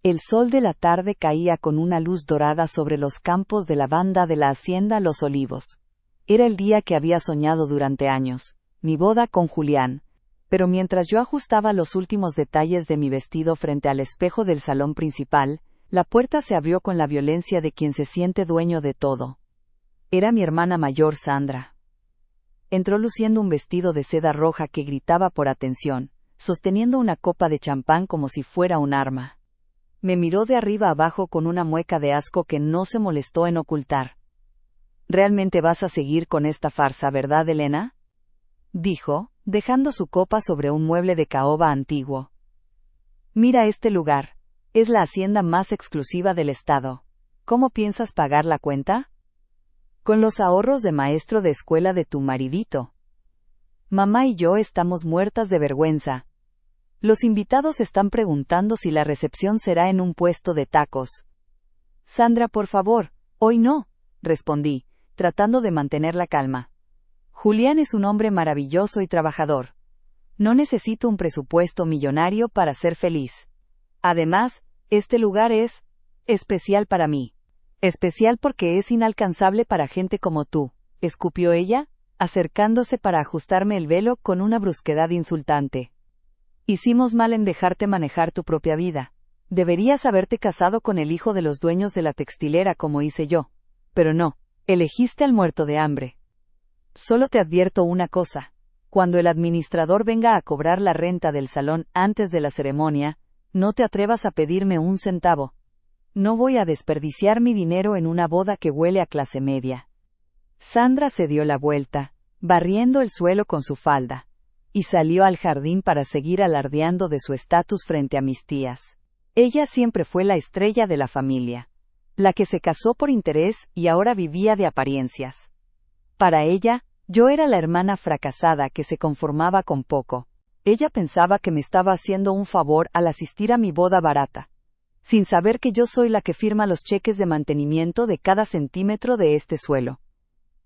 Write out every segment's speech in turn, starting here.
El sol de la tarde caía con una luz dorada sobre los campos de lavanda de la hacienda Los Olivos. Era el día que había soñado durante años, mi boda con Julián. Pero mientras yo ajustaba los últimos detalles de mi vestido frente al espejo del salón principal, la puerta se abrió con la violencia de quien se siente dueño de todo. Era mi hermana mayor Sandra. Entró luciendo un vestido de seda roja que gritaba por atención, sosteniendo una copa de champán como si fuera un arma. Me miró de arriba abajo con una mueca de asco que no se molestó en ocultar. «¿Realmente vas a seguir con esta farsa, verdad, Elena?», dijo, dejando su copa sobre un mueble de caoba antiguo. «Mira este lugar. Es la hacienda más exclusiva del estado. ¿Cómo piensas pagar la cuenta?». «Con los ahorros de maestro de escuela de tu maridito. Mamá y yo estamos muertas de vergüenza. Los invitados están preguntando si la recepción será en un puesto de tacos». «Sandra, por favor, hoy no», respondí, tratando de mantener la calma. «Julián es un hombre maravilloso y trabajador. No necesito un presupuesto millonario para ser feliz. Además, este lugar es especial para mí. Especial porque es inalcanzable para gente como tú», escupió ella, acercándose para ajustarme el velo con una brusquedad insultante. «Hicimos mal en dejarte manejar tu propia vida. Deberías haberte casado con el hijo de los dueños de la textilera como hice yo. Pero no, elegiste al muerto de hambre. Solo te advierto una cosa. Cuando el administrador venga a cobrar la renta del salón antes de la ceremonia, no te atrevas a pedirme un centavo. No voy a desperdiciar mi dinero en una boda que huele a clase media». Sandra se dio la vuelta, barriendo el suelo con su falda, y salió al jardín para seguir alardeando de su estatus frente a mis tías. Ella siempre fue la estrella de la familia, la que se casó por interés y ahora vivía de apariencias. Para ella, yo era la hermana fracasada que se conformaba con poco. Ella pensaba que me estaba haciendo un favor al asistir a mi boda barata, sin saber que yo soy la que firma los cheques de mantenimiento de cada centímetro de este suelo.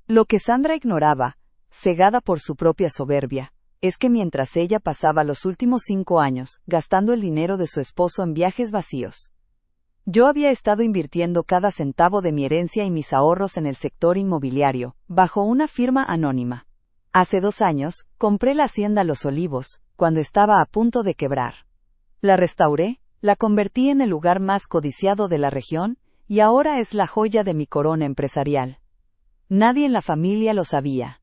Lo que Sandra ignoraba, cegada por su propia soberbia, es que mientras ella pasaba los últimos 5 años gastando el dinero de su esposo en viajes vacíos, yo había estado invirtiendo cada centavo de mi herencia y mis ahorros en el sector inmobiliario, bajo una firma anónima. Hace 2 años, compré la hacienda Los Olivos, cuando estaba a punto de quebrar. La restauré, la convertí en el lugar más codiciado de la región, y ahora es la joya de mi corona empresarial. Nadie en la familia lo sabía.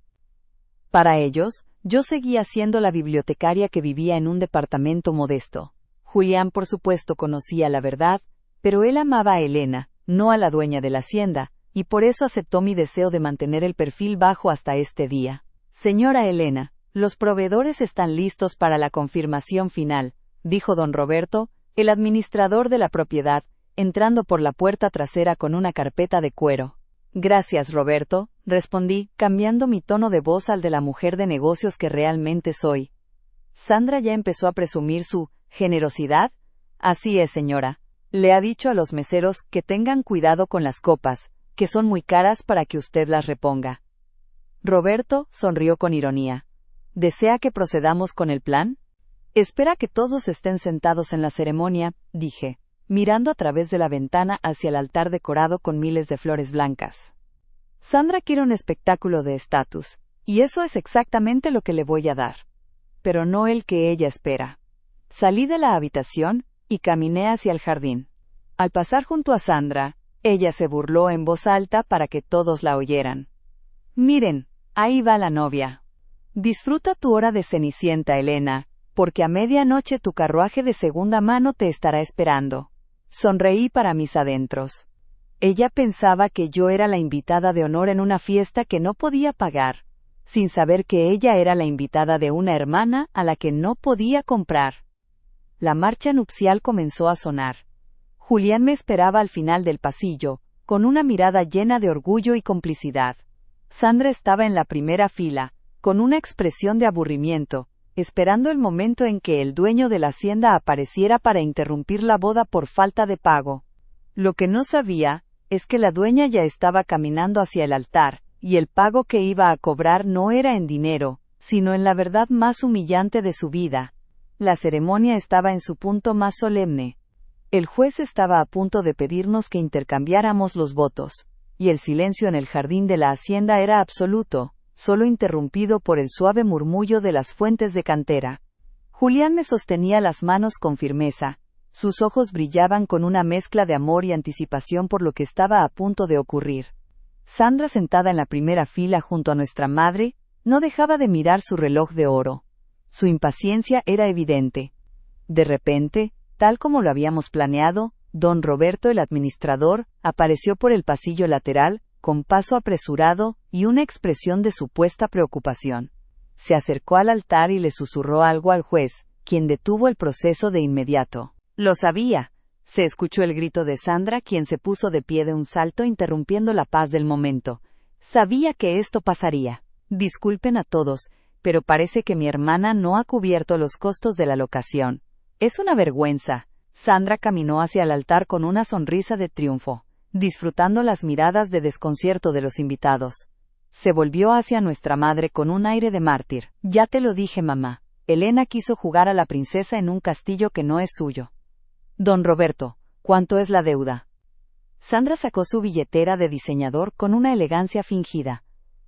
Para ellos, yo seguía siendo la bibliotecaria que vivía en un departamento modesto. Julián, por supuesto, conocía la verdad, pero él amaba a Elena, no a la dueña de la hacienda, y por eso aceptó mi deseo de mantener el perfil bajo hasta este día. «Señora Elena, los proveedores están listos para la confirmación final», dijo don Roberto, el administrador de la propiedad, entrando por la puerta trasera con una carpeta de cuero. «Gracias, Roberto», respondí, cambiando mi tono de voz al de la mujer de negocios que realmente soy. Sandra ya empezó a presumir su generosidad. «Así es, señora. Le ha dicho a los meseros que tengan cuidado con las copas, que son muy caras para que usted las reponga». Roberto sonrió con ironía. «¿Desea que procedamos con el plan?». «Espera que todos estén sentados en la ceremonia», dije, mirando a través de la ventana hacia el altar decorado con miles de flores blancas. «Sandra quiere un espectáculo de estatus, y eso es exactamente lo que le voy a dar. Pero no el que ella espera». Salí de la habitación y caminé hacia el jardín. Al pasar junto a Sandra, ella se burló en voz alta para que todos la oyeran. «Miren, ahí va la novia. Disfruta tu hora de Cenicienta, Elena, porque a medianoche tu carruaje de segunda mano te estará esperando». Sonreí para mis adentros. Ella pensaba que yo era la invitada de honor en una fiesta que no podía pagar, sin saber que ella era la invitada de una hermana a la que no podía comprar. La marcha nupcial comenzó a sonar. Julián me esperaba al final del pasillo, con una mirada llena de orgullo y complicidad. Sandra estaba en la primera fila, con una expresión de aburrimiento, esperando el momento en que el dueño de la hacienda apareciera para interrumpir la boda por falta de pago. Lo que no sabía, es que la dueña ya estaba caminando hacia el altar, y el pago que iba a cobrar no era en dinero, sino en la verdad más humillante de su vida. La ceremonia estaba en su punto más solemne. El juez estaba a punto de pedirnos que intercambiáramos los votos, y el silencio en el jardín de la hacienda era absoluto, solo interrumpido por el suave murmullo de las fuentes de cantera. Julián me sostenía las manos con firmeza. Sus ojos brillaban con una mezcla de amor y anticipación por lo que estaba a punto de ocurrir. Sandra, sentada en la primera fila junto a nuestra madre, no dejaba de mirar su reloj de oro. Su impaciencia era evidente. De repente, tal como lo habíamos planeado, don Roberto, el administrador, apareció por el pasillo lateral, con paso apresurado y una expresión de supuesta preocupación. Se acercó al altar y le susurró algo al juez, quien detuvo el proceso de inmediato. «Lo sabía», se escuchó el grito de Sandra, quien se puso de pie de un salto interrumpiendo la paz del momento. «Sabía que esto pasaría. Disculpen a todos, pero parece que mi hermana no ha cubierto los costos de la locación. Es una vergüenza». Sandra caminó hacia el altar con una sonrisa de triunfo, disfrutando las miradas de desconcierto de los invitados. Se volvió hacia nuestra madre con un aire de mártir. «Ya te lo dije, mamá. Elena quiso jugar a la princesa en un castillo que no es suyo». «Don Roberto, ¿cuánto es la deuda?». Sandra sacó su billetera de diseñador con una elegancia fingida.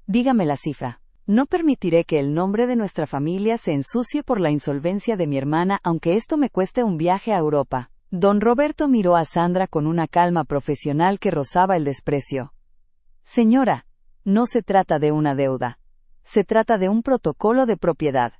«Dígame la cifra. No permitiré que el nombre de nuestra familia se ensucie por la insolvencia de mi hermana, aunque esto me cueste un viaje a Europa». Don Roberto miró a Sandra con una calma profesional que rozaba el desprecio. «Señora, no se trata de una deuda. Se trata de un protocolo de propiedad.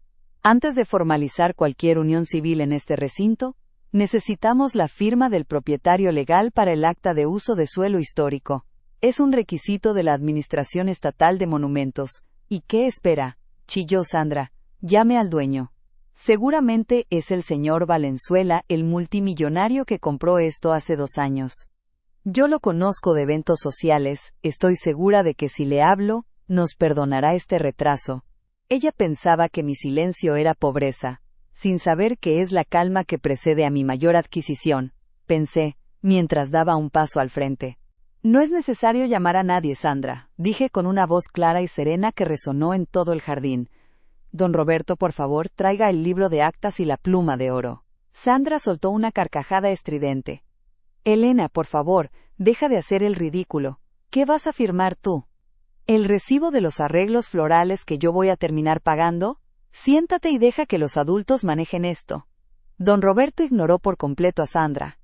Antes de formalizar cualquier unión civil en este recinto, necesitamos la firma del propietario legal para el acta de uso de suelo histórico. Es un requisito de la Administración Estatal de Monumentos. ¿Y qué espera?», chilló Sandra. «Llame al dueño. Seguramente es el señor Valenzuela, el multimillonario que compró esto hace 2 años. Yo lo conozco de eventos sociales, estoy segura de que si le hablo, nos perdonará este retraso». Ella pensaba que mi silencio era pobreza, sin saber que es la calma que precede a mi mayor adquisición, pensé, mientras daba un paso al frente. «No es necesario llamar a nadie, Sandra», dije con una voz clara y serena que resonó en todo el jardín. «Don Roberto, por favor, traiga el libro de actas y la pluma de oro». Sandra soltó una carcajada estridente. «Elena, por favor, deja de hacer el ridículo. ¿Qué vas a firmar tú? ¿El recibo de los arreglos florales que yo voy a terminar pagando? Siéntate y deja que los adultos manejen esto». Don Roberto ignoró por completo a Sandra.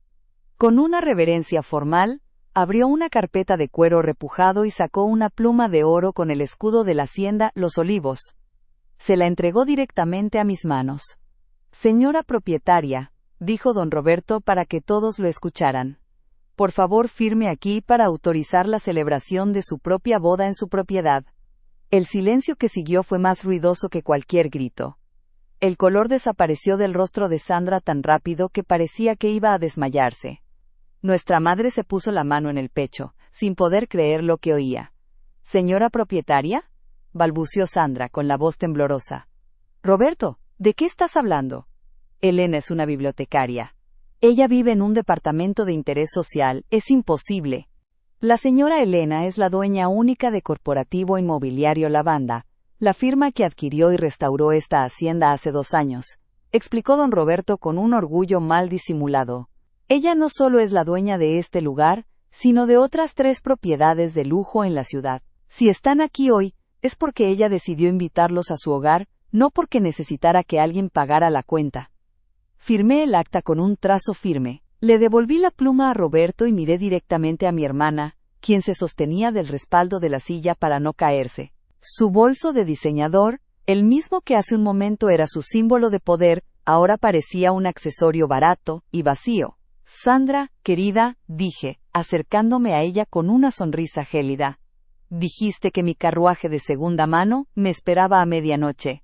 Con una reverencia formal, abrió una carpeta de cuero repujado y sacó una pluma de oro con el escudo de la hacienda Los Olivos. Se la entregó directamente a mis manos. «Señora propietaria», dijo don Roberto para que todos lo escucharan, «por favor firme aquí para autorizar la celebración de su propia boda en su propiedad». El silencio que siguió fue más ruidoso que cualquier grito. El color desapareció del rostro de Sandra tan rápido que parecía que iba a desmayarse. Nuestra madre se puso la mano en el pecho, sin poder creer lo que oía. «¿Señora propietaria?», balbuceó Sandra con la voz temblorosa. «Roberto, ¿de qué estás hablando?». «Elena es una bibliotecaria. Ella vive en un departamento de interés social, es imposible». «La señora Elena es la dueña única de Corporativo Inmobiliario Lavanda, la firma que adquirió y restauró esta hacienda hace 2 años», explicó don Roberto con un orgullo mal disimulado. «Ella no solo es la dueña de este lugar, sino de otras 3 propiedades de lujo en la ciudad. Si están aquí hoy, es porque ella decidió invitarlos a su hogar, no porque necesitara que alguien pagara la cuenta». Firmé el acta con un trazo firme. Le devolví la pluma a Roberto y miré directamente a mi hermana, quien se sostenía del respaldo de la silla para no caerse. Su bolso de diseñador, el mismo que hace un momento era su símbolo de poder, ahora parecía un accesorio barato y vacío. «Sandra, querida», dije, acercándome a ella con una sonrisa gélida. «Dijiste que mi carruaje de segunda mano me esperaba a medianoche.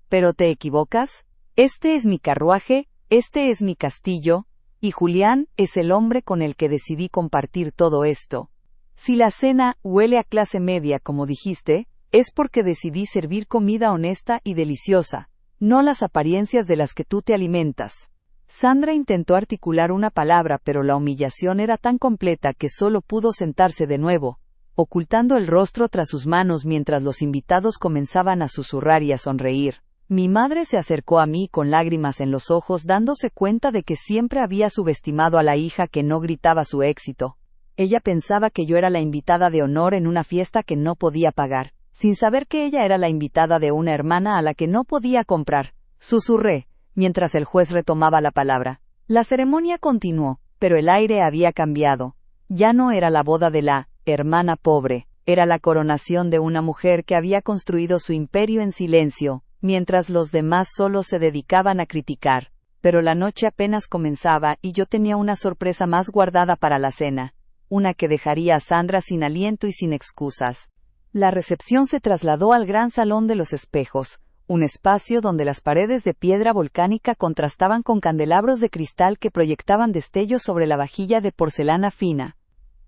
Pero te equivocas. Este es mi carruaje, este es mi castillo, y Julián es el hombre con el que decidí compartir todo esto. Si la cena huele a clase media como dijiste, es porque decidí servir comida honesta y deliciosa, no las apariencias de las que tú te alimentas». Sandra intentó articular una palabra, pero la humillación era tan completa que solo pudo sentarse de nuevo, ocultando el rostro tras sus manos mientras los invitados comenzaban a susurrar y a sonreír. Mi madre se acercó a mí con lágrimas en los ojos, dándose cuenta de que siempre había subestimado a la hija que no gritaba su éxito. Ella pensaba que yo era la invitada de honor en una fiesta que no podía pagar, sin saber que ella era la invitada de una hermana a la que no podía comprar. Susurré, mientras el juez retomaba la palabra. La ceremonia continuó, pero el aire había cambiado. Ya no era la boda de la hermana pobre, era la coronación de una mujer que había construido su imperio en silencio, mientras los demás solo se dedicaban a criticar. Pero la noche apenas comenzaba y yo tenía una sorpresa más guardada para la cena, una que dejaría a Sandra sin aliento y sin excusas. La recepción se trasladó al gran salón de los espejos, un espacio donde las paredes de piedra volcánica contrastaban con candelabros de cristal que proyectaban destellos sobre la vajilla de porcelana fina.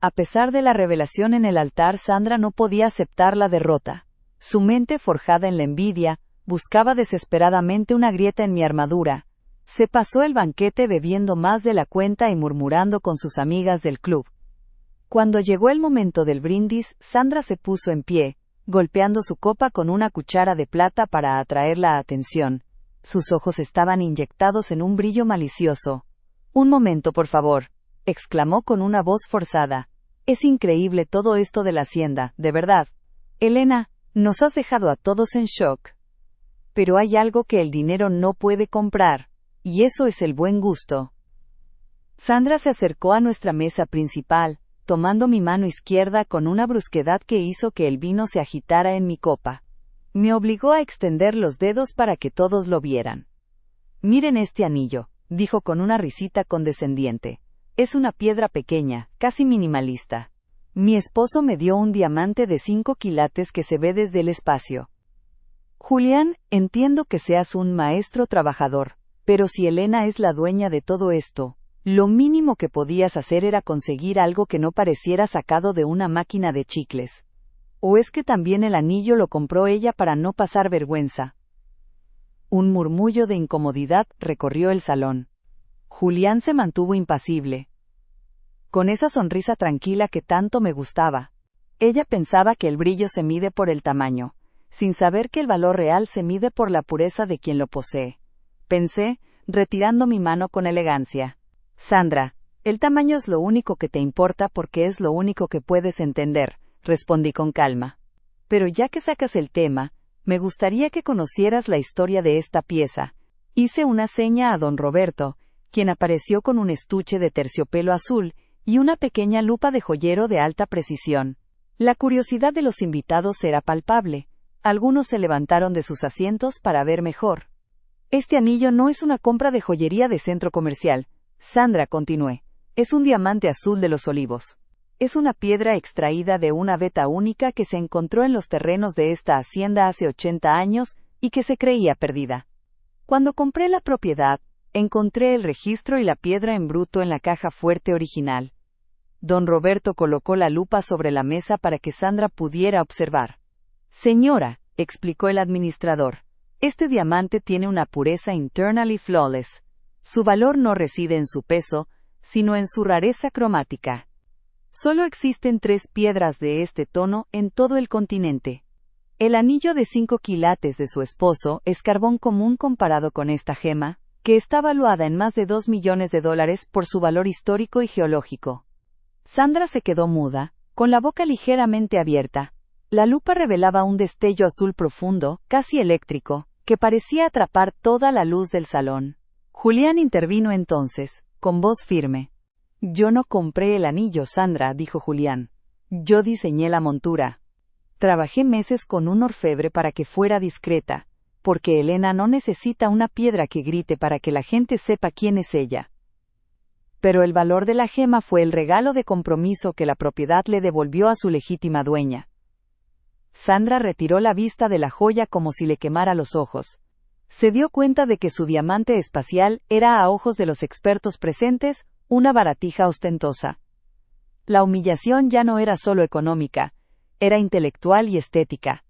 A pesar de la revelación en el altar, Sandra no podía aceptar la derrota. Su mente, forjada en la envidia, buscaba desesperadamente una grieta en mi armadura. Se pasó el banquete bebiendo más de la cuenta y murmurando con sus amigas del club. Cuando llegó el momento del brindis, Sandra se puso en pie, golpeando su copa con una cuchara de plata para atraer la atención. Sus ojos estaban inyectados en un brillo malicioso. «Un momento, por favor», exclamó con una voz forzada. «Es increíble todo esto de la hacienda, de verdad. Elena, nos has dejado a todos en shock. Pero hay algo que el dinero no puede comprar, y eso es el buen gusto». Sandra se acercó a nuestra mesa principal, tomando mi mano izquierda con una brusquedad que hizo que el vino se agitara en mi copa. Me obligó a extender los dedos para que todos lo vieran. «Miren este anillo», dijo con una risita condescendiente. «Es una piedra pequeña, casi minimalista. Mi esposo me dio un diamante de 5 quilates que se ve desde el espacio. Julián, entiendo que seas un maestro trabajador, pero si Elena es la dueña de todo esto, lo mínimo que podías hacer era conseguir algo que no pareciera sacado de una máquina de chicles. ¿O es que también el anillo lo compró ella para no pasar vergüenza?» Un murmullo de incomodidad recorrió el salón. Julián se mantuvo impasible, con esa sonrisa tranquila que tanto me gustaba. Ella pensaba que el brillo se mide por el tamaño, sin saber que el valor real se mide por la pureza de quien lo posee. Pensé, retirando mi mano con elegancia. «Sandra, el tamaño es lo único que te importa porque es lo único que puedes entender», respondí con calma. «Pero ya que sacas el tema, me gustaría que conocieras la historia de esta pieza». Hice una seña a don Roberto, quien apareció con un estuche de terciopelo azul y una pequeña lupa de joyero de alta precisión. La curiosidad de los invitados era palpable. Algunos se levantaron de sus asientos para ver mejor. «Este anillo no es una compra de joyería de centro comercial», Sandra continué. «Es un diamante azul de los olivos. Es una piedra extraída de una veta única que se encontró en los terrenos de esta hacienda hace 80 años y que se creía perdida. Cuando compré la propiedad, encontré el registro y la piedra en bruto en la caja fuerte original». Don Roberto colocó la lupa sobre la mesa para que Sandra pudiera observar. «Señora», explicó el administrador, «este diamante tiene una pureza internally flawless. Su valor no reside en su peso, sino en su rareza cromática. Solo existen 3 piedras de este tono en todo el continente. El anillo de 5 quilates de su esposo es carbón común comparado con esta gema, que está valuada en más de $2 millones por su valor histórico y geológico». Sandra se quedó muda, con la boca ligeramente abierta. La lupa revelaba un destello azul profundo, casi eléctrico, que parecía atrapar toda la luz del salón. Julián intervino entonces, con voz firme. «Yo no compré el anillo, Sandra», dijo Julián. «Yo diseñé la montura. Trabajé meses con un orfebre para que fuera discreta, porque Elena no necesita una piedra que grite para que la gente sepa quién es ella. Pero el valor de la gema fue el regalo de compromiso que la propiedad le devolvió a su legítima dueña». Sandra retiró la vista de la joya como si le quemara los ojos. Se dio cuenta de que su diamante espacial era, a ojos de los expertos presentes, una baratija ostentosa. La humillación ya no era solo económica, era intelectual y estética.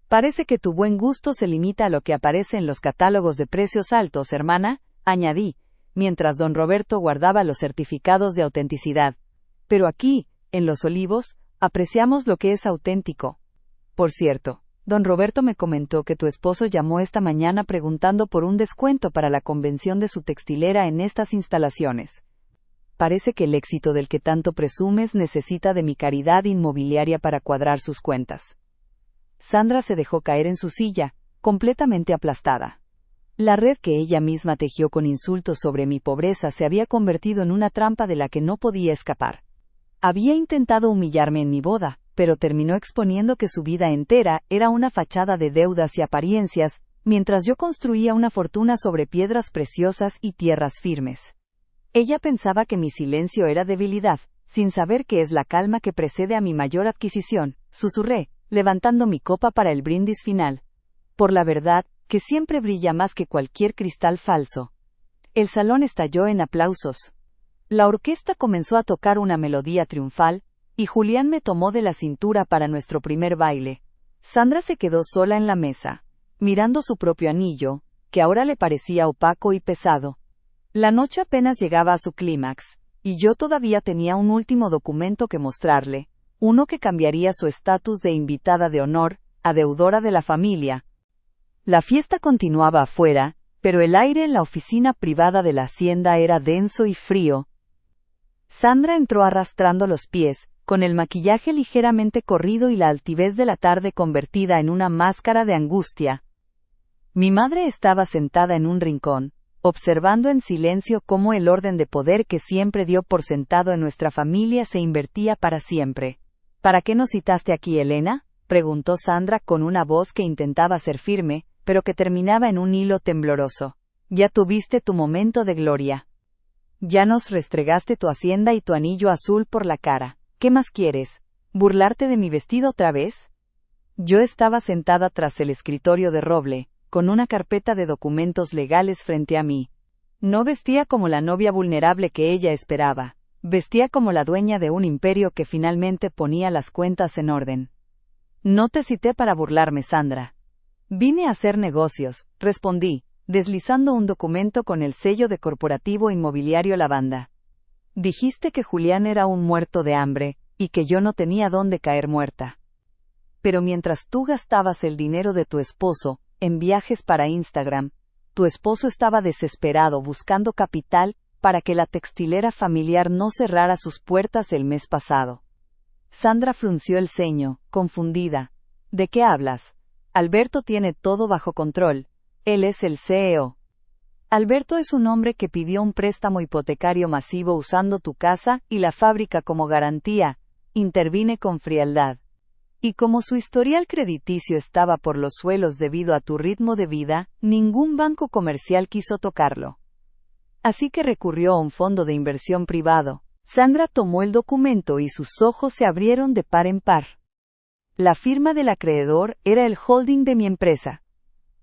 «Parece que tu buen gusto se limita a lo que aparece en los catálogos de precios altos, hermana», añadí, mientras don Roberto guardaba los certificados de autenticidad. «Pero aquí, en Los Olivos, apreciamos lo que es auténtico. Por cierto, Don Roberto me comentó que tu esposo llamó esta mañana preguntando por un descuento para la convención de su textilera en estas instalaciones. Parece que el éxito del que tanto presumes necesita de mi caridad inmobiliaria para cuadrar sus cuentas. Sandra se dejó caer en su silla, completamente aplastada. La red que ella misma tejió con insultos sobre mi pobreza se había convertido en una trampa de la que no podía escapar. Había intentado humillarme en mi boda, pero terminó exponiendo que su vida entera era una fachada de deudas y apariencias, mientras yo construía una fortuna sobre piedras preciosas y tierras firmes. Ella pensaba que mi silencio era debilidad, sin saber que es la calma que precede a mi mayor adquisición, susurré, levantando mi copa para el brindis final. Por la verdad, que siempre brilla más que cualquier cristal falso. El salón estalló en aplausos. La orquesta comenzó a tocar una melodía triunfal, y Julián me tomó de la cintura para nuestro primer baile. Sandra se quedó sola en la mesa, mirando su propio anillo, que ahora le parecía opaco y pesado. La noche apenas llegaba a su clímax, y yo todavía tenía un último documento que mostrarle, uno que cambiaría su estatus de invitada de honor a deudora de la familia. La fiesta continuaba afuera, pero el aire en la oficina privada de la hacienda era denso y frío. Sandra entró arrastrando los pies, con el maquillaje ligeramente corrido y la altivez de la tarde convertida en una máscara de angustia. Mi madre estaba sentada en un rincón, observando en silencio cómo el orden de poder que siempre dio por sentado en nuestra familia se invertía para siempre. ¿Para qué nos citaste aquí, Elena?, preguntó Sandra con una voz que intentaba ser firme, pero que terminaba en un hilo tembloroso. Ya tuviste tu momento de gloria. Ya nos restregaste tu hacienda y tu anillo azul por la cara. ¿Qué más quieres? ¿Burlarte de mi vestido otra vez? Yo estaba sentada tras el escritorio de roble, con una carpeta de documentos legales frente a mí. No vestía como la novia vulnerable que ella esperaba. Vestía como la dueña de un imperio que finalmente ponía las cuentas en orden. No te cité para burlarme, Sandra. Vine a hacer negocios, respondí, deslizando un documento con el sello de Corporativo Inmobiliario Lavanda. Dijiste que Julián era un muerto de hambre, y que yo no tenía dónde caer muerta. Pero mientras tú gastabas el dinero de tu esposo en viajes para Instagram, tu esposo estaba desesperado buscando capital para que la textilera familiar no cerrara sus puertas el mes pasado. Sandra frunció el ceño, confundida. ¿De qué hablas? Alberto tiene todo bajo control. Él es el CEO. Alberto es un hombre que pidió un préstamo hipotecario masivo usando tu casa y la fábrica como garantía, intervine con frialdad. Y como su historial crediticio estaba por los suelos debido a tu ritmo de vida, ningún banco comercial quiso tocarlo. Así que recurrió a un fondo de inversión privado. Sandra tomó el documento y sus ojos se abrieron de par en par. La firma del acreedor era el holding de mi empresa.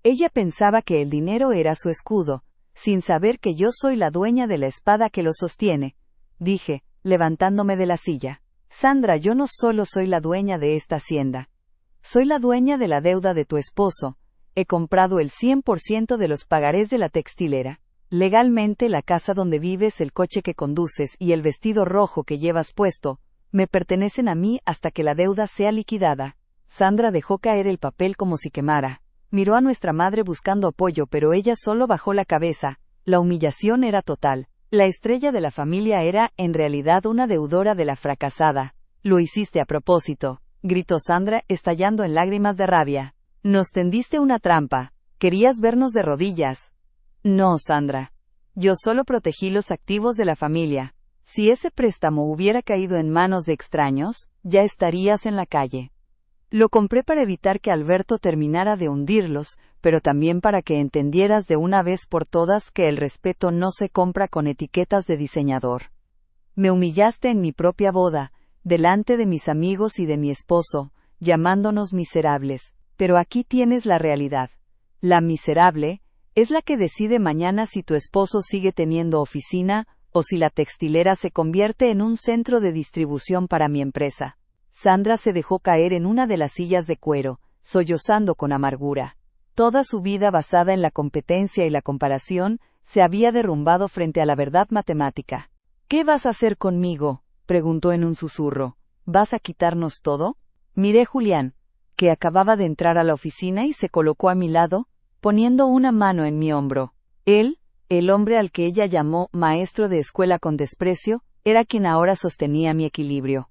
Ella pensaba que el dinero era su escudo, sin saber que yo soy la dueña de la espada que lo sostiene. Dije, levantándome de la silla. Sandra, yo no solo soy la dueña de esta hacienda. Soy la dueña de la deuda de tu esposo. He comprado el 100% de los pagarés de la textilera. Legalmente la casa donde vives, el coche que conduces y el vestido rojo que llevas puesto, me pertenecen a mí hasta que la deuda sea liquidada. Sandra dejó caer el papel como si quemara. Miró a nuestra madre buscando apoyo, pero ella solo bajó la cabeza. La humillación era total. La estrella de la familia era, en realidad, una deudora de la fracasada. Lo hiciste a propósito, gritó Sandra, estallando en lágrimas de rabia. Nos tendiste una trampa. Querías vernos de rodillas. No, Sandra. Yo solo protegí los activos de la familia. Si ese préstamo hubiera caído en manos de extraños, ya estarías en la calle. Lo compré para evitar que Alberto terminara de hundirlos, pero también para que entendieras de una vez por todas que el respeto no se compra con etiquetas de diseñador. Me humillaste en mi propia boda, delante de mis amigos y de mi esposo, llamándonos miserables, pero aquí tienes la realidad. La miserable es la que decide mañana si tu esposo sigue teniendo oficina, o si la textilera se convierte en un centro de distribución para mi empresa. Sandra se dejó caer en una de las sillas de cuero, sollozando con amargura. Toda su vida basada en la competencia y la comparación, se había derrumbado frente a la verdad matemática. ¿Qué vas a hacer conmigo?, preguntó en un susurro. ¿Vas a quitarnos todo? Miré Julián. que acababa de entrar a la oficina y se colocó a mi lado, poniendo una mano en mi hombro. Él, el hombre al que ella llamó maestro de escuela con desprecio, era quien ahora sostenía mi equilibrio.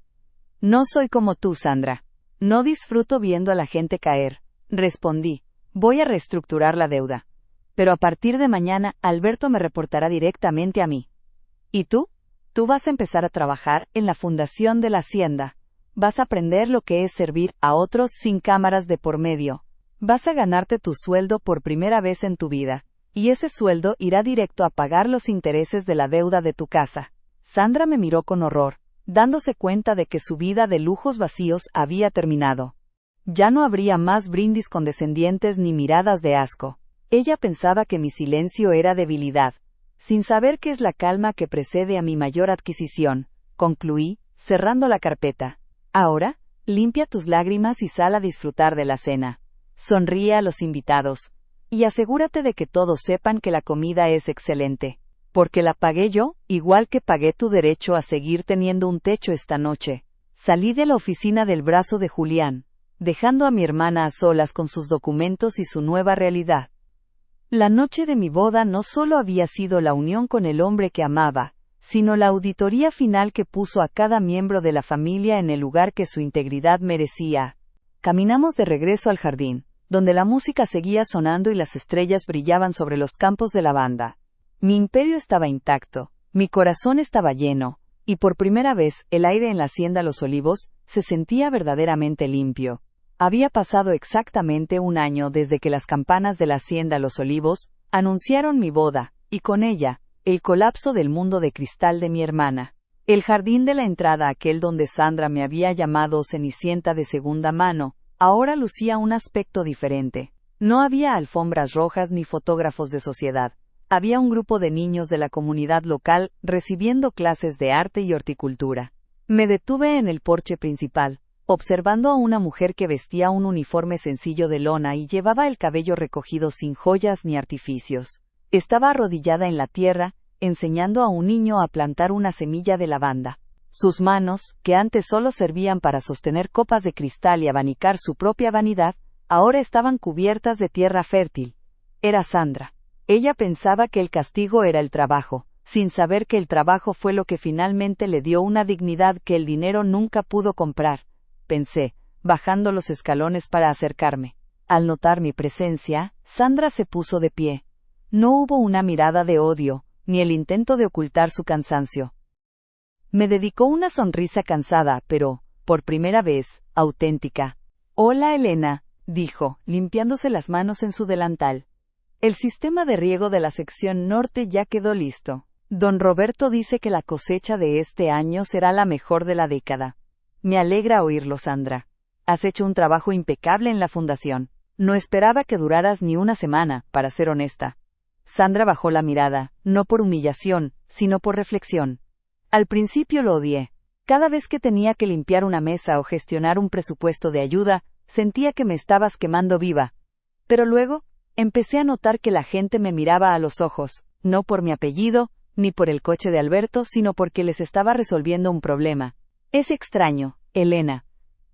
No soy como tú, Sandra. No disfruto viendo a la gente caer, respondí. Voy a reestructurar la deuda. Pero a partir de mañana, Alberto me reportará directamente a mí. ¿Y tú? Tú vas a empezar a trabajar en la fundación de la hacienda. Vas a aprender lo que es servir a otros sin cámaras de por medio. Vas a ganarte tu sueldo por primera vez en tu vida, y ese sueldo irá directo a pagar los intereses de la deuda de tu casa. Sandra me miró con horror, dándose cuenta de que su vida de lujos vacíos había terminado. Ya no habría más brindis condescendientes ni miradas de asco. Ella pensaba que mi silencio era debilidad. Sin saber qué es la calma que precede a mi mayor adquisición, concluí, cerrando la carpeta. Ahora, limpia tus lágrimas y sal a disfrutar de la cena. Sonríe a los invitados. Y asegúrate de que todos sepan que la comida es excelente. Porque la pagué yo, igual que pagué tu derecho a seguir teniendo un techo esta noche. Salí de la oficina del brazo de Julián, dejando a mi hermana a solas con sus documentos y su nueva realidad. La noche de mi boda no solo había sido la unión con el hombre que amaba, sino la auditoría final que puso a cada miembro de la familia en el lugar que su integridad merecía. Caminamos de regreso al jardín, donde la música seguía sonando y las estrellas brillaban sobre los campos de lavanda. Mi imperio estaba intacto, mi corazón estaba lleno, y por primera vez el aire en la hacienda Los Olivos se sentía verdaderamente limpio. Había pasado exactamente un año desde que las campanas de la hacienda Los Olivos anunciaron mi boda, y con ella, el colapso del mundo de cristal de mi hermana. El jardín de la entrada, aquel donde Sandra me había llamado Cenicienta de segunda mano, ahora lucía un aspecto diferente. No había alfombras rojas ni fotógrafos de sociedad. Había un grupo de niños de la comunidad local recibiendo clases de arte y horticultura. Me detuve en el porche principal, observando a una mujer que vestía un uniforme sencillo de lona y llevaba el cabello recogido sin joyas ni artificios. Estaba arrodillada en la tierra, enseñando a un niño a plantar una semilla de lavanda. Sus manos, que antes solo servían para sostener copas de cristal y abanicar su propia vanidad, ahora estaban cubiertas de tierra fértil. Era Sandra. Ella pensaba que el castigo era el trabajo, sin saber que el trabajo fue lo que finalmente le dio una dignidad que el dinero nunca pudo comprar. Pensé, bajando los escalones para acercarme. Al notar mi presencia, Sandra se puso de pie. No hubo una mirada de odio, ni el intento de ocultar su cansancio. Me dedicó una sonrisa cansada, pero, por primera vez, auténtica. «Hola, Elena», dijo, limpiándose las manos en su delantal. «El sistema de riego de la sección norte ya quedó listo. Don Roberto dice que la cosecha de este año será la mejor de la década». Me alegra oírlo, Sandra. Has hecho un trabajo impecable en la fundación. No esperaba que duraras ni una semana, para ser honesta. Sandra bajó la mirada, no por humillación, sino por reflexión. Al principio lo odié. Cada vez que tenía que limpiar una mesa o gestionar un presupuesto de ayuda, sentía que me estabas quemando viva. Pero luego, empecé a notar que la gente me miraba a los ojos, no por mi apellido, ni por el coche de Alberto, sino porque les estaba resolviendo un problema. Es extraño, Elena.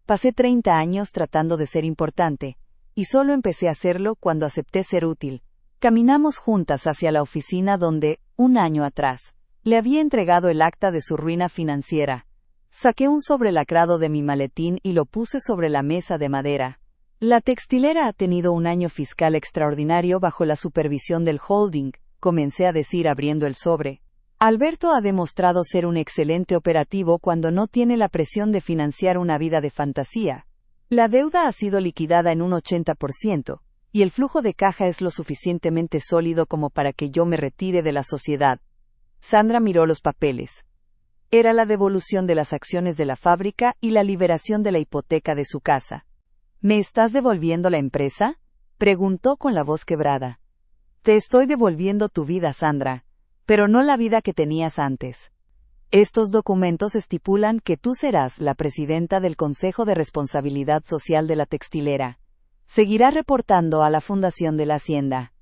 Pasé 30 años tratando de ser importante, y solo empecé a hacerlo cuando acepté ser útil. Caminamos juntas hacia la oficina donde, un año atrás, le había entregado el acta de su ruina financiera. Saqué un sobre lacrado de mi maletín y lo puse sobre la mesa de madera. La textilera ha tenido un año fiscal extraordinario bajo la supervisión del holding, comencé a decir abriendo el sobre. Alberto ha demostrado ser un excelente operativo cuando no tiene la presión de financiar una vida de fantasía. La deuda ha sido liquidada en un 80%, y el flujo de caja es lo suficientemente sólido como para que yo me retire de la sociedad. Sandra miró los papeles. Era la devolución de las acciones de la fábrica y la liberación de la hipoteca de su casa. ¿Me estás devolviendo la empresa?, preguntó con la voz quebrada. Te estoy devolviendo tu vida, Sandra, pero no la vida que tenías antes. Estos documentos estipulan que tú serás la presidenta del Consejo de Responsabilidad Social de la textilera. Seguirás reportando a la Fundación de la Hacienda.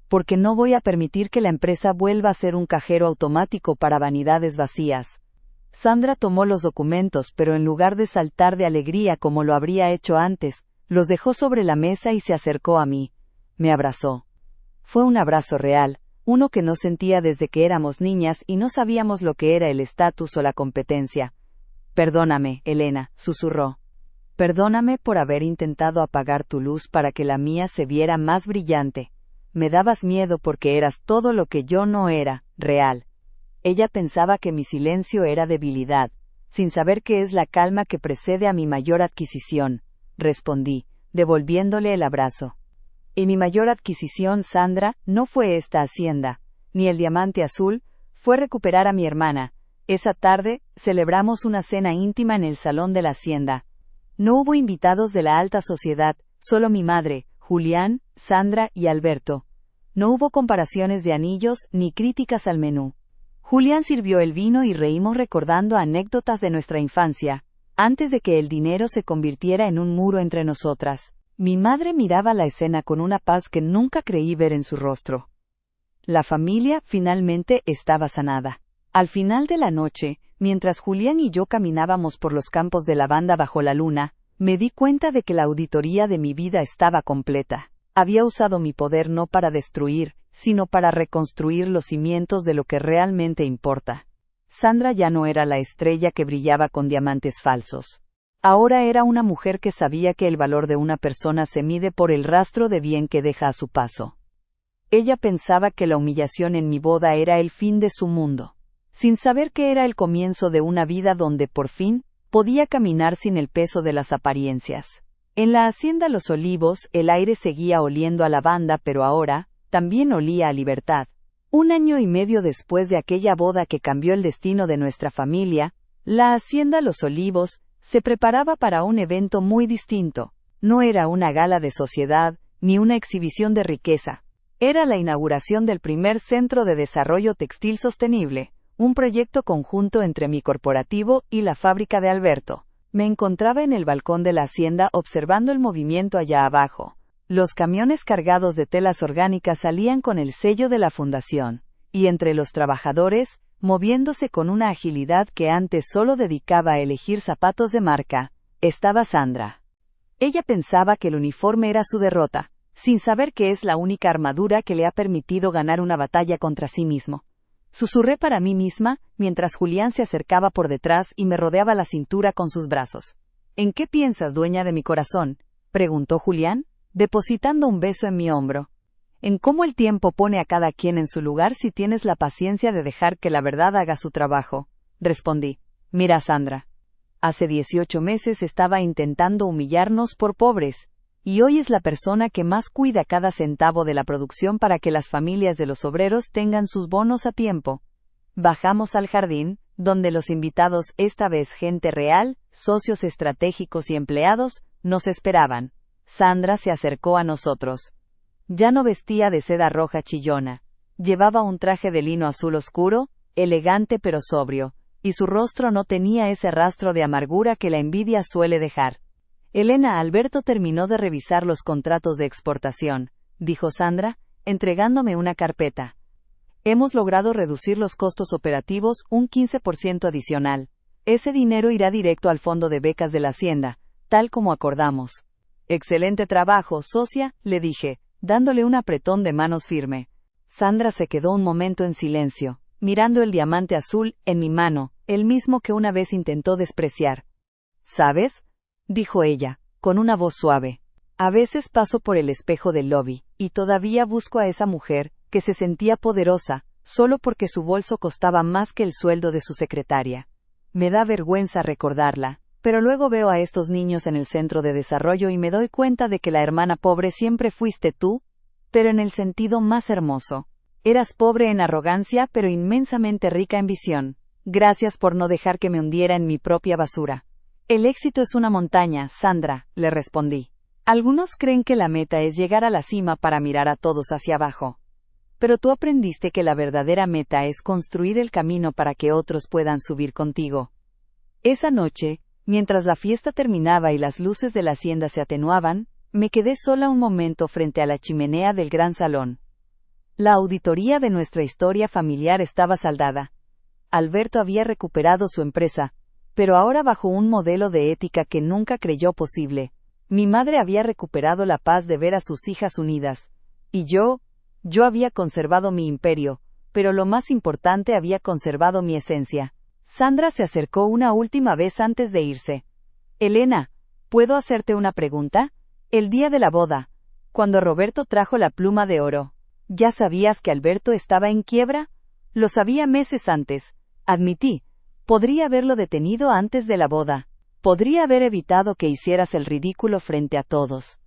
Porque no voy a permitir que la empresa vuelva a ser un cajero automático para vanidades vacías. Sandra tomó los documentos, pero en lugar de saltar de alegría como lo habría hecho antes, Los dejó sobre la mesa y se acercó a mí. Me abrazó. Fue un abrazo real, uno que no sentía desde que éramos niñas y no sabíamos lo que era el estatus o la competencia. Perdóname, Elena, susurró. Perdóname por haber intentado apagar tu luz para que la mía se viera más brillante. Me dabas miedo porque eras todo lo que yo no era, real. Ella pensaba que mi silencio era debilidad, sin saber qué es la calma que precede a mi mayor adquisición, respondí, devolviéndole el abrazo. Y mi mayor adquisición, Sandra, no fue esta hacienda, ni el diamante azul, fue recuperar a mi hermana. Esa tarde, celebramos una cena íntima en el salón de la hacienda. No hubo invitados de la alta sociedad, solo mi madre, Julián, Sandra y Alberto. No hubo comparaciones de anillos ni críticas al menú. Julián sirvió el vino y reímos recordando anécdotas de nuestra infancia, antes de que el dinero se convirtiera en un muro entre nosotras. Mi madre miraba la escena con una paz que nunca creí ver en su rostro. La familia finalmente estaba sanada. Al final de la noche, mientras Julián y yo caminábamos por los campos de lavanda bajo la luna, me di cuenta de que la auditoría de mi vida estaba completa. Había usado mi poder no para destruir, sino para reconstruir los cimientos de lo que realmente importa. Sandra ya no era la estrella que brillaba con diamantes falsos. Ahora era una mujer que sabía que el valor de una persona se mide por el rastro de bien que deja a su paso. Ella pensaba que la humillación en mi boda era el fin de su mundo, sin saber que era el comienzo de una vida donde por fin podía caminar sin el peso de las apariencias. En la hacienda Los Olivos, el aire seguía oliendo a lavanda, pero ahora también olía a libertad. 1 año y medio después de aquella boda que cambió el destino de nuestra familia, la hacienda Los Olivos se preparaba para un evento muy distinto. No era una gala de sociedad, ni una exhibición de riqueza. Era la inauguración del primer Centro de Desarrollo Textil Sostenible, un proyecto conjunto entre mi corporativo y la fábrica de Alberto. Me encontraba en el balcón de la hacienda observando el movimiento allá abajo. Los camiones cargados de telas orgánicas salían con el sello de la fundación, y entre los trabajadores, moviéndose con una agilidad que antes solo dedicaba a elegir zapatos de marca, estaba Sandra. Ella pensaba que el uniforme era su derrota, sin saber que es la única armadura que le ha permitido ganar una batalla contra sí mismo. Susurré para mí misma, mientras Julián se acercaba por detrás y me rodeaba la cintura con sus brazos. ¿En qué piensas, dueña de mi corazón?, preguntó Julián, depositando un beso en mi hombro. En cómo el tiempo pone a cada quien en su lugar si tienes la paciencia de dejar que la verdad haga su trabajo, respondí. Mira, Sandra. Hace 18 meses estaba intentando humillarnos por pobres, y hoy es la persona que más cuida cada centavo de la producción para que las familias de los obreros tengan sus bonos a tiempo. Bajamos al jardín, donde los invitados, esta vez gente real, socios estratégicos y empleados, nos esperaban. Sandra se acercó a nosotros. Ya no vestía de seda roja chillona. Llevaba un traje de lino azul oscuro, elegante pero sobrio, y su rostro no tenía ese rastro de amargura que la envidia suele dejar. Elena, Alberto terminó de revisar los contratos de exportación, dijo Sandra, entregándome una carpeta. Hemos logrado reducir los costos operativos un 15% adicional. Ese dinero irá directo al fondo de becas de la hacienda, tal como acordamos. Excelente trabajo, socia, le dije, dándole un apretón de manos firme. Sandra se quedó un momento en silencio, mirando el diamante azul en mi mano, el mismo que una vez intentó despreciar. ¿Sabes?, dijo ella, con una voz suave. A veces paso por el espejo del lobby, y todavía busco a esa mujer, que se sentía poderosa, solo porque su bolso costaba más que el sueldo de su secretaria. Me da vergüenza recordarla, pero luego veo a estos niños en el centro de desarrollo y me doy cuenta de que la hermana pobre siempre fuiste tú, pero en el sentido más hermoso. Eras pobre en arrogancia, pero inmensamente rica en visión. Gracias por no dejar que me hundiera en mi propia basura. El éxito es una montaña, Sandra, le respondí. Algunos creen que la meta es llegar a la cima para mirar a todos hacia abajo. Pero tú aprendiste que la verdadera meta es construir el camino para que otros puedan subir contigo. Esa noche, mientras la fiesta terminaba y las luces de la hacienda se atenuaban, me quedé sola un momento frente a la chimenea del gran salón. La auditoría de nuestra historia familiar estaba saldada. Alberto había recuperado su empresa, pero ahora bajo un modelo de ética que nunca creyó posible. Mi madre había recuperado la paz de ver a sus hijas unidas. Y yo había conservado mi imperio, pero lo más importante, había conservado mi esencia. Sandra se acercó una última vez antes de irse. Elena, ¿puedo hacerte una pregunta? El día de la boda, cuando Roberto trajo la pluma de oro, ¿ya sabías que Alberto estaba en quiebra? Lo sabía meses antes, admití. Podría haberlo detenido antes de la boda. Podría haber evitado que hicieras el ridículo frente a todos.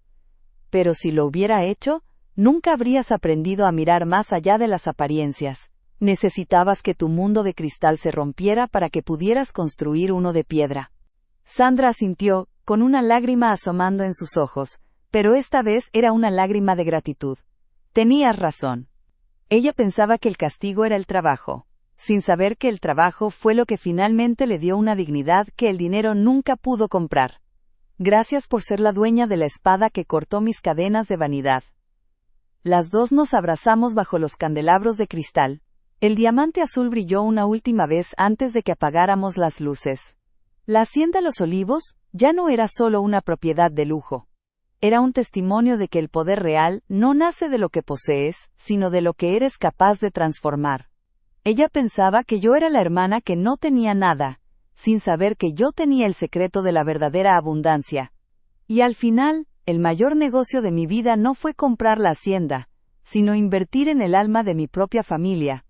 Pero si lo hubiera hecho, nunca habrías aprendido a mirar más allá de las apariencias. Necesitabas que tu mundo de cristal se rompiera para que pudieras construir uno de piedra. Sandra asintió, con una lágrima asomando en sus ojos, pero esta vez era una lágrima de gratitud. Tenías razón. Ella pensaba que el castigo era el trabajo, sin saber que el trabajo fue lo que finalmente le dio una dignidad que el dinero nunca pudo comprar. Gracias por ser la dueña de la espada que cortó mis cadenas de vanidad. Las dos nos abrazamos bajo los candelabros de cristal. El diamante azul brilló una última vez antes de que apagáramos las luces. La hacienda Los Olivos ya no era solo una propiedad de lujo. Era un testimonio de que el poder real no nace de lo que posees, sino de lo que eres capaz de transformar. Ella pensaba que yo era la hermana que no tenía nada, sin saber que yo tenía el secreto de la verdadera abundancia. Y al final, el mayor negocio de mi vida no fue comprar la hacienda, sino invertir en el alma de mi propia familia,